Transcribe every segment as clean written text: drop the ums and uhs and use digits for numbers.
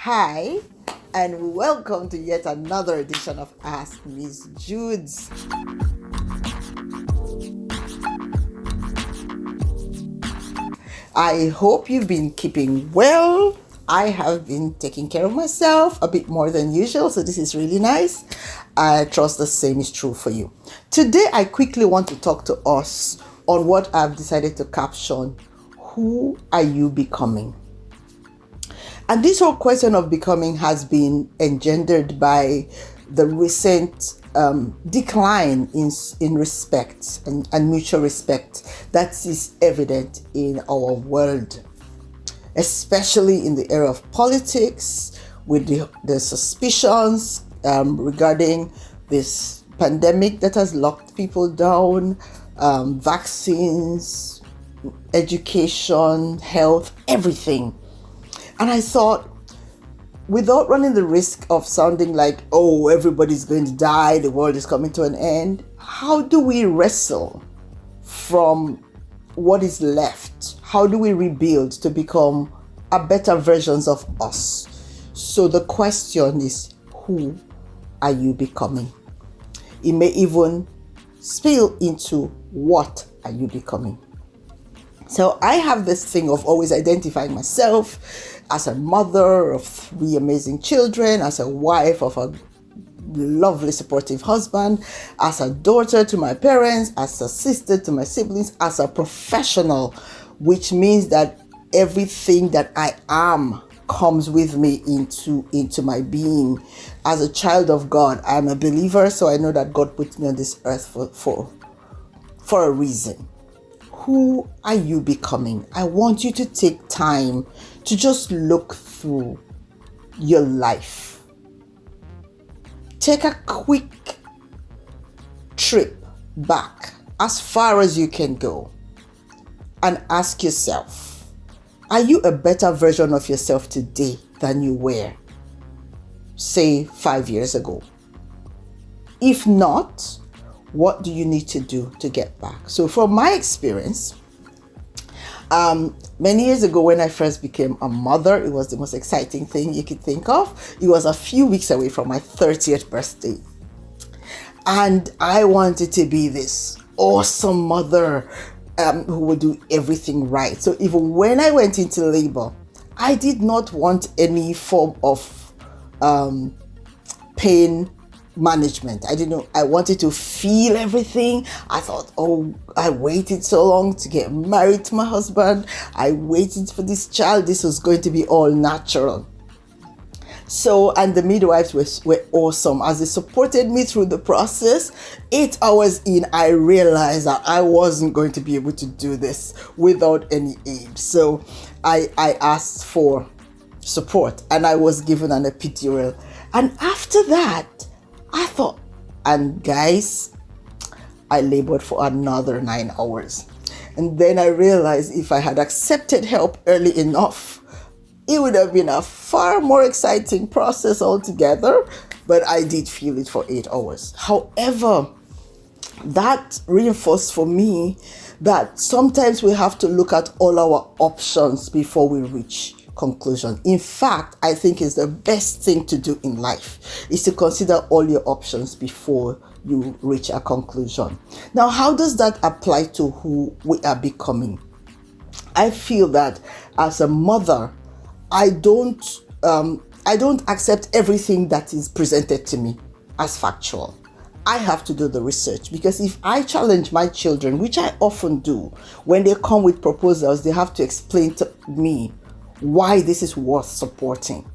Hi, and welcome to yet another edition of Ask Miss Judz. I hope you've been keeping well. I have been taking care of myself a bit more than usual, so this is really nice. I trust the same is true for you. Today, I quickly want to talk to us on what I've decided to caption: who are you becoming? And this whole question of becoming has been engendered by the recent decline in respect and mutual respect that is evident in our world, especially in the area of politics, with the suspicions regarding this pandemic that has locked people down, vaccines, education, health, everything. And I thought, without running the risk of sounding like, oh, everybody's going to die, the world is coming to an end, how do we wrestle from what is left? How do we rebuild to become a better versions of us? So the question is, who are you becoming? It may even spill into what are you becoming? So I have this thing of always identifying myself as a mother of 3 amazing children, as a wife of a lovely supportive husband, as a daughter to my parents, as a sister to my siblings, as a professional, which means that everything that I am comes with me into my being. As a child of God, I'm a believer, so I know that God put me on this earth for a reason. Who are you becoming? I want you to take time to just look through your life. Take a quick trip back as far as you can go and ask yourself, are you a better version of yourself today than you were, say, 5 years ago? If not, what do you need to do to get back? So from my experience, many years ago when I first became a mother, it was the most exciting thing you could think of. It was a few weeks away from my 30th birthday. And I wanted to be this awesome mother who would do everything right. So even when I went into labor, I did not want any form of pain management. I wanted to feel everything. I thought, oh, I waited so long to get married to my husband. I waited for this child. This was going to be all natural. So, and the midwives were awesome. As they supported me through the process, 8 hours in, I realized that I wasn't going to be able to do this without any aid. So I asked for support and I was given an epidural. And after that, I thought, and guys, I labored for another 9 hours. And then I realized if I had accepted help early enough, it would have been a far more exciting process altogether. But I did feel it for 8 hours. However, that reinforced for me that sometimes we have to look at all our options before we reach conclusion. In fact, I think it's the best thing to do in life is to consider all your options before you reach a conclusion. Now, how does that apply to who we are becoming? I feel that as a mother, I don't accept everything that is presented to me as factual. I have to do the research, because if I challenge my children, which I often do, when they come with proposals, they have to explain to me why this is worth supporting.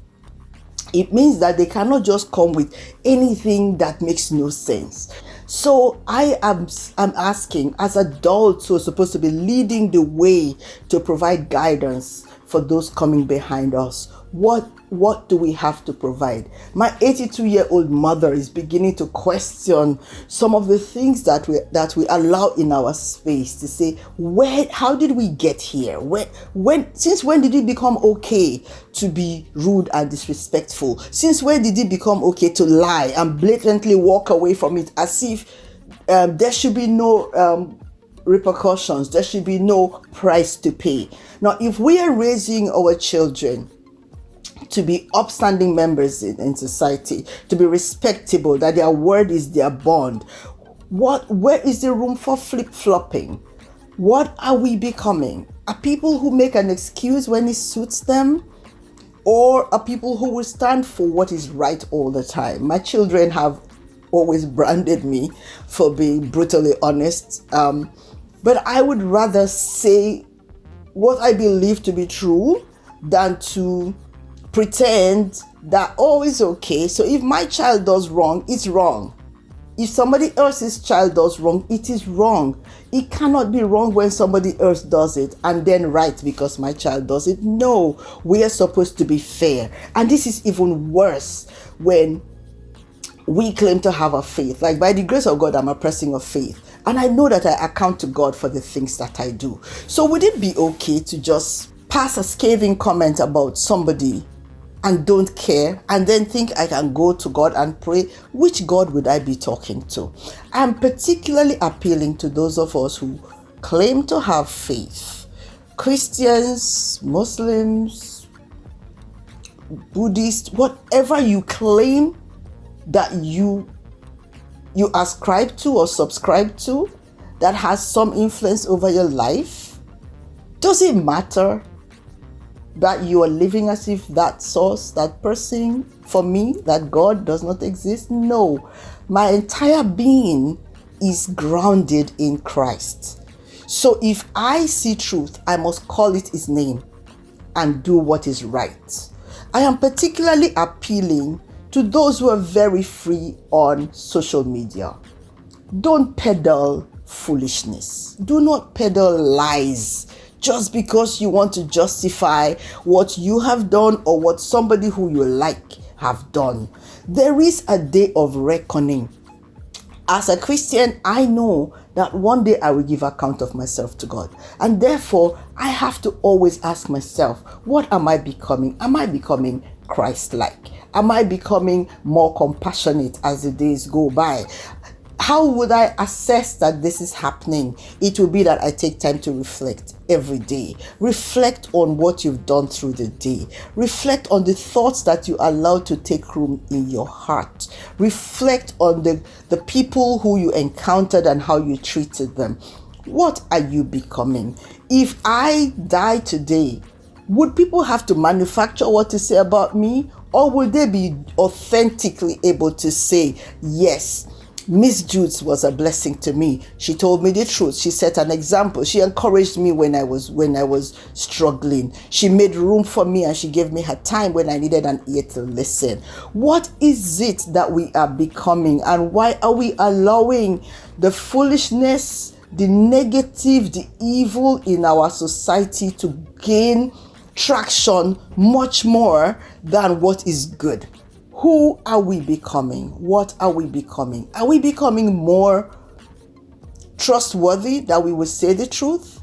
It means that they cannot just come with anything that makes no sense. So I'm asking, as adults who are supposed to be leading the way to provide guidance for those coming behind us, what do we have to provide? My 82-year-old mother is beginning to question some of the things that we allow in our space, to say, how did we get here? Since when did it become okay to be rude and disrespectful? Since when did it become okay to lie and blatantly walk away from it as if there should be no repercussions, there should be no price to pay? Now, if we are raising our children to be upstanding members in society, to be respectable, that their word is their bond. Where is the room for flip-flopping? What are we becoming? Are people who make an excuse when it suits them? Or are people who will stand for what is right all the time? My children have always branded me for being brutally honest. But I would rather say what I believe to be true than to pretend that, oh, it's okay. So if my child does wrong, it's wrong. If somebody else's child does wrong, it is wrong. It cannot be wrong when somebody else does it and then right because my child does it. No, we are supposed to be fair. And this is even worse when we claim to have a faith. Like, by the grace of God, I'm a person of faith. And I know that I account to God for the things that I do. So would it be okay to just pass a scathing comment about somebody and don't care, and then think I can go to God and pray? Which God would I be talking to? I'm particularly appealing to those of us who claim to have faith. Christians, Muslims, Buddhists, whatever you claim that you ascribe to or subscribe to that has some influence over your life. Does it matter that you are living as if that source, that person, for me, that God does not exist? No. My entire being is grounded in Christ. So if I see truth, I must call it his name and do what is right. I am particularly appealing to those who are very free on social media. Don't peddle foolishness. Do not peddle lies just because you want to justify what you have done or what somebody who you like have done. There is a day of reckoning. As a Christian, I know that one day I will give account of myself to God. And therefore, I have to always ask myself, what am I becoming? Am I becoming Christ-like? Am I becoming more compassionate as the days go by? How would I assess that this is happening? It will be that I take time to reflect every day. Reflect on what you've done through the day. Reflect on the thoughts that you allowed to take room in your heart. Reflect on the people who you encountered and how you treated them. What are you becoming? If I die today, would people have to manufacture what to say about me? Or would they be authentically able to say, yes, Miss Judz was a blessing to me. She told me the truth. She set an example. She encouraged me when I was struggling. She made room for me and she gave me her time when I needed an ear to listen. What is it that we are becoming, and why are we allowing the foolishness, the negative, the evil in our society to gain traction much more than what is good? Who are we becoming? What are we becoming? Are we becoming more trustworthy, that we will say the truth?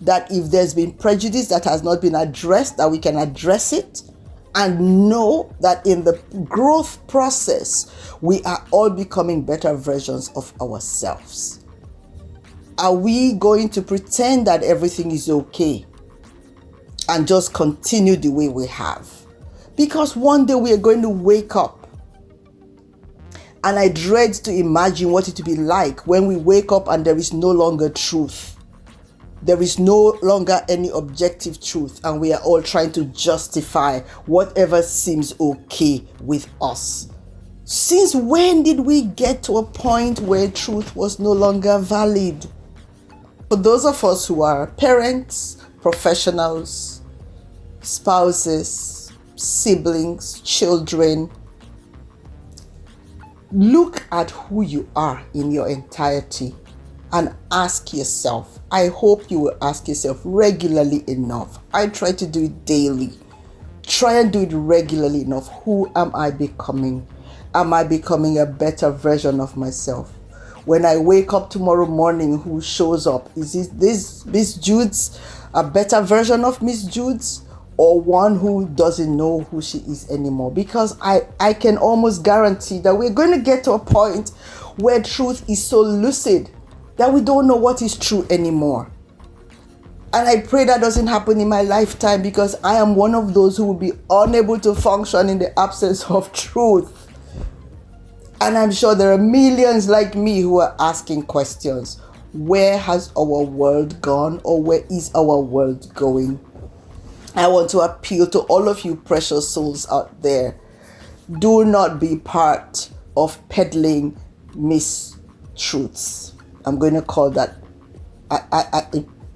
That if there's been prejudice that has not been addressed, that we can address it? And know that in the growth process, we are all becoming better versions of ourselves. Are we going to pretend that everything is okay and just continue the way we have? Because one day we are going to wake up. And I dread to imagine what it will be like when we wake up and there is no longer truth. There is no longer any objective truth, and we are all trying to justify whatever seems okay with us. Since when did we get to a point where truth was no longer valid? For those of us who are parents, professionals, spouses, siblings, children, look at who you are in your entirety and ask yourself. I hope you will ask yourself regularly enough. I try to do it daily. Try and do it regularly enough. Who am I becoming? Am I becoming a better version of myself? When I wake up tomorrow morning, who shows up? Is it this Miss Judz, a better version of Miss Judz? Or one who doesn't know who she is anymore? Because I can almost guarantee that we're going to get to a point where truth is so lucid that we don't know what is true anymore. And I pray that doesn't happen in my lifetime, because I am one of those who will be unable to function in the absence of truth. And I'm sure there are millions like me who are asking questions. Where has our world gone, or where is our world going? I want to appeal to all of you precious souls out there. Do not be part of peddling mistruths. I'm going to call that.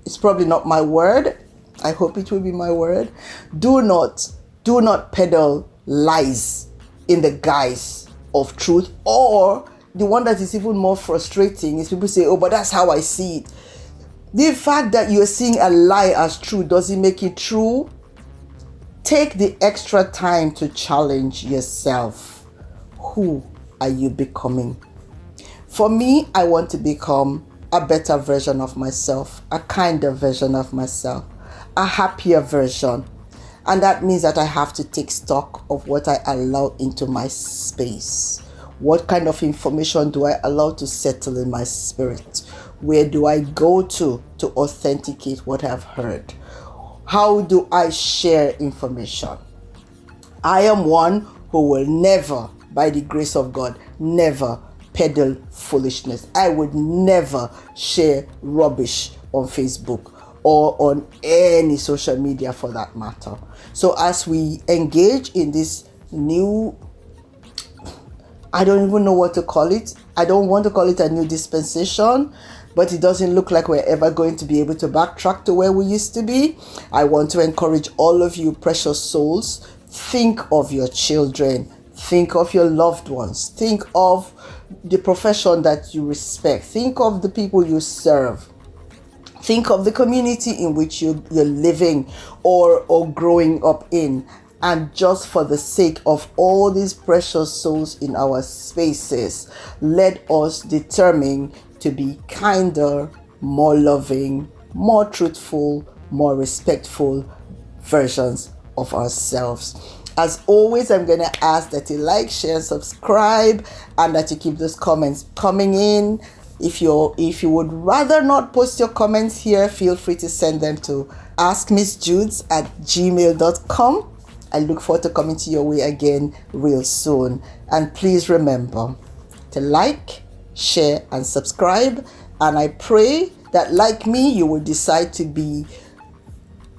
It's probably not my word. I hope it will be my word. Do not peddle lies in the guise of truth. Or the one that is even more frustrating is people say, oh, but that's how I see it. The fact that you're seeing a lie as true doesn't make it true. Take the extra time to challenge yourself. Who are you becoming? For me, I want to become a better version of myself, a kinder version of myself, a happier version. And that means that I have to take stock of what I allow into my space. What kind of information do I allow to settle in my spirit? Where do I go to authenticate what I've heard? How do I share information? I am one who will never, by the grace of God, never peddle foolishness. I would never share rubbish on Facebook or on any social media for that matter. So as we engage in this new, I don't even know what to call it. I don't want to call it a new dispensation, but it doesn't look like we're ever going to be able to backtrack to where we used to be. I want to encourage all of you precious souls, think of your children, think of your loved ones, think of the profession that you respect, think of the people you serve, think of the community in which you're living or growing up in. And just for the sake of all these precious souls in our spaces, let us determine to be kinder, more loving, more truthful, more respectful versions of ourselves. As always, I'm going to ask that you like, share, and subscribe, and that you keep those comments coming in. If you would rather not post your comments here, feel free to send them to askmissjudz@gmail.com. I look forward to coming to your way again real soon. And please remember to like, share, and subscribe. And I pray that, like me, you will decide to be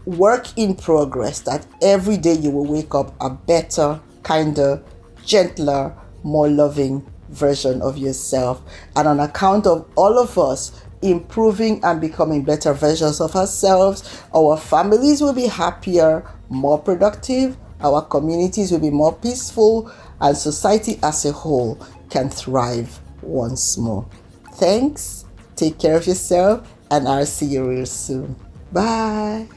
work in progress, that every day you will wake up a better, kinder, gentler, more loving version of yourself. And on account of all of us improving and becoming better versions of ourselves, our families will be happier, more productive, our communities will be more peaceful, and society as a whole can thrive once more. Thanks, take care of yourself, and I'll see you real soon. Bye.